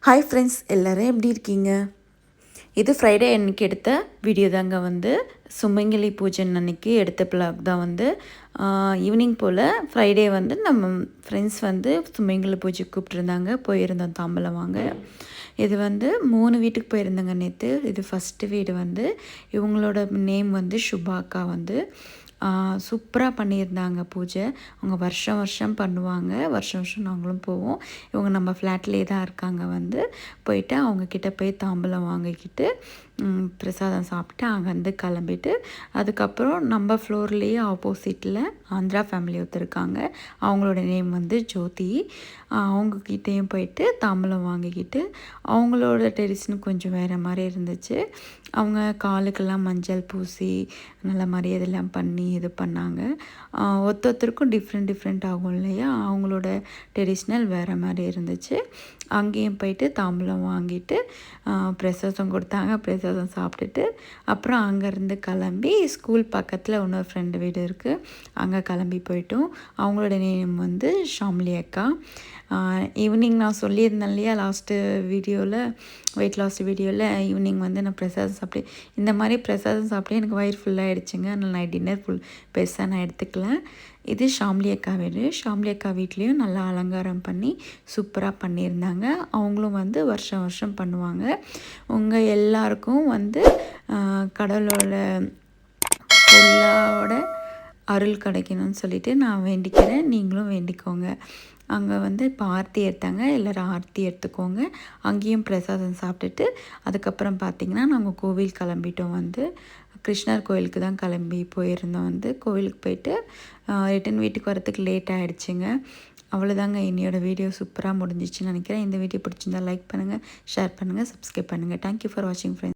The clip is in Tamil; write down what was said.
ஹாய் ஃப்ரெண்ட்ஸ், எல்லோரும் எப்படி இருக்கீங்க? இது ஃப்ரைடே அன்றைக்கி எடுத்த வீடியோ தாங்க. சுமங்கலி பூஜை அன்றைக்கி எடுத்த பிளாக் தான். ஈவினிங் போல் ஃப்ரைடே நம்ம ஃப்ரெண்ட்ஸ் சுமங்கலி பூஜை கூப்பிட்ருந்தாங்க. போயிருந்தோம் தாம்பலம் வாங்க. இது 3 வீட்டுக்கு போயிருந்தேங்க நேற்று. இது ஃபஸ்ட்டு வீடு இவங்களோட நேம் சுபாக்கா. சூப்பராக பண்ணியிருந்தாங்க பூஜை. அவங்க வருஷம் வருஷம் பண்ணுவாங்க. வருஷம் வருஷம் நாங்களும் போவோம். இவங்க நம்ம ஃப்ளாட்லேயே தான் இருக்காங்க. போயிட்டு அவங்கக்கிட்ட போய் தாம்பலம் வாங்கிக்கிட்டு பிரசாதம் சாப்பிட்டு அங்கேருந்து கிளம்பிட்டு அதுக்கப்புறம் நம்ம ஃப்ளோர்லேயே ஆப்போசிட்டில் ஆந்திரா ஃபேமிலி ஒருத்தருக்காங்க. அவங்களோட நேம் ஜோதி. அவங்கக்கிட்டேயும் போயிட்டு தாம்பலம் வாங்கிக்கிட்டு அவங்களோட ட்ரெடிஷன் கொஞ்சம் வேறு மாதிரி இருந்துச்சு. அவங்க காலுக்கெல்லாம் மஞ்சள் பூசி நல்ல மாதிரி இதெல்லாம் பண்ணி இது பண்ணாங்க. ஒருத்தருக்கும் டிஃப்ரெண்ட் ஆகும் இல்லையா? அவங்களோட ட்ரெடிஷ்னல் வேறு மாதிரி இருந்துச்சு. அங்கேயும் போயிட்டு தாம்பலம் வாங்கிட்டு பிரசாதம் கொடுத்தாங்க. பிரசாதம் சாப்பிட்டுட்டு அப்புறம் அங்கேருந்து கிளம்பி ஸ்கூல் பக்கத்தில் இன்னொரு ஃப்ரெண்டு வீடு இருக்குது. அங்கே கிளம்பி போயிட்டோம். அவங்களோட நேம் ஷாம்லி அக்கா. ஈவினிங் நான் சொல்லியிருந்தேன் இல்லையா லாஸ்ட்டு வீடியோவில், வெயிட் லாஸ் வீடியோவில், ஈவினிங் நான் பிரசாதம் சாப்பிட்டேன். இந்த மாதிரி பிரசாதம் சாப்பிட்டே எனக்கு வயிறு ஃபுல்லாகிடுச்சுங்க. அதனால் நான் டின்னர் பெருசாக நான் எடுத்துக்கல. இது ஷாம்லி அக்கா வீடு. ஷாம்லி அக்கா வீட்லேயும் நல்லா அலங்காரம் பண்ணி சூப்பராக பண்ணியிருந்தாங்க. அவங்களும் வருஷம் வருஷம் பண்ணுவாங்க. உங்கள் எல்லாருக்கும் கடவுளோட ஃபுல்லாவோட அருள் கிடைக்கணும்னு சொல்லிவிட்டு நான் வேண்டிக்கிறேன். நீங்களும் வேண்டிக்கோங்க. அங்கே இப்போ ஆர்த்தி எடுத்தாங்க. எல்லோரும் ஆர்த்தி எடுத்துக்கோங்க. அங்கேயும் பிரசாதம் சாப்பிட்டுட்டு அதுக்கப்புறம் பார்த்திங்கன்னா நாங்கள் கோவில் கிளம்பிட்டோம். கிருஷ்ணர் கோயிலுக்கு தான் கிளம்பி போயிருந்தோம். கோவிலுக்கு போயிட்டு ரிட்டன் வீட்டுக்கு வரத்துக்கு லேட் ஆகிடுச்சிங்க. அவ்வளோதாங்க. என்னோடய வீடியோ சூப்பராக முடிஞ்சிச்சுன்னு நினைக்கிறேன். இந்த வீடியோ பிடிச்சிருந்தால் லைக் பண்ணுங்கள், ஷேர் பண்ணுங்கள், சப்ஸ்கிரைப் பண்ணுங்கள். தேங்க்யூ ஃபார் வாட்சிங் ஃப்ரெண்ட்ஸ்.